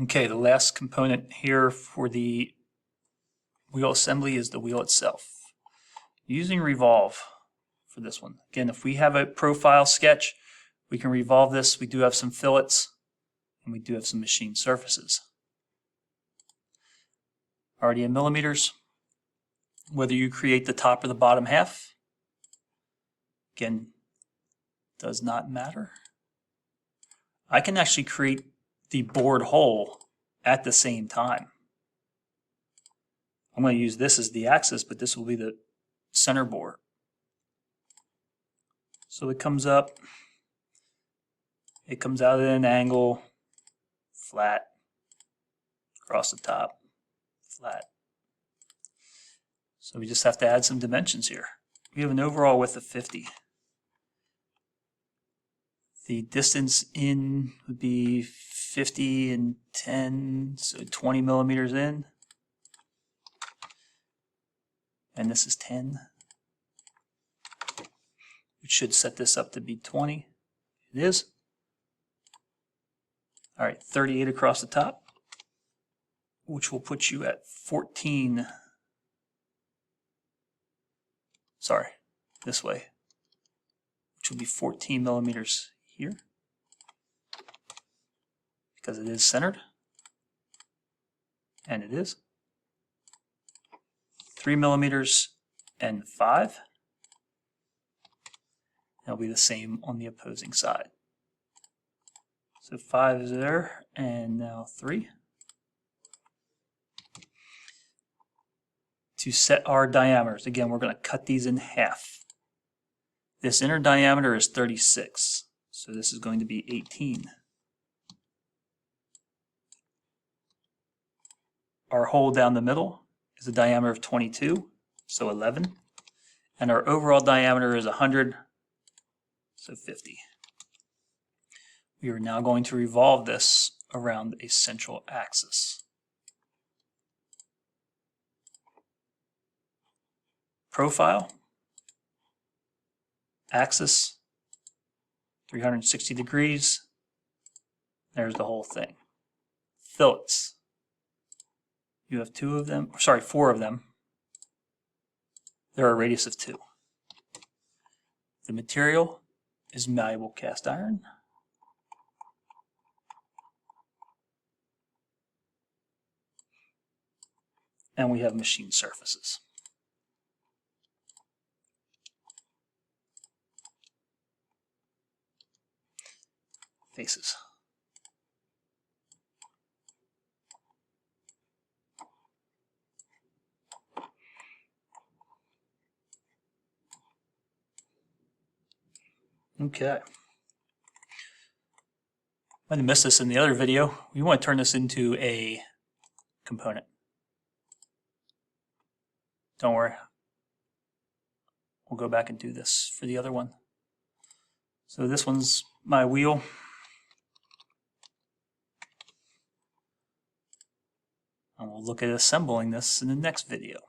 Okay, the last component here for the wheel assembly is the wheel itself. Using revolve for this one. Again, if we have a profile sketch, we can revolve this. We do have some fillets and we do have some machined surfaces. Already in millimeters, whether you create the top or the bottom half, again, does not matter. I can actually create the bored hole at the same time. I'm going to use this as the axis, but this will be the center bore. So it comes up, it comes out at an angle, flat, across the top, flat. So we just have to add some dimensions here. We have an overall width of 50. The distance in would be 50 and 10, so 20 millimeters in. And this is 10. Which should set this up to be 20. It is. All right, 38 across the top, which will put you at 14. Sorry, this way, which will be 14 millimeters here, because it is centered, and it is. 3 millimeters and 5. It'll be the same on the opposing side. So 5 is there, and now 3. To set our diameters, again, we're going to cut these in half. This inner diameter is 36, so this is going to be 18. Our hole down the middle is a diameter of 22, so 11. And our overall diameter is 100, so 50. We are now going to revolve this around a central axis. Profile, axis, 360 degrees. There's the whole thing. Fillets. You have 2 of them, sorry, 4 of them. They're a radius of 2. The material is malleable cast iron. And we have machined surfaces. Faces. Okay. I might have missed this in the other video. We want to turn this into a component. Don't worry. We'll go back and do this for the other one. So this one's my wheel. And we'll look at assembling this in the next video.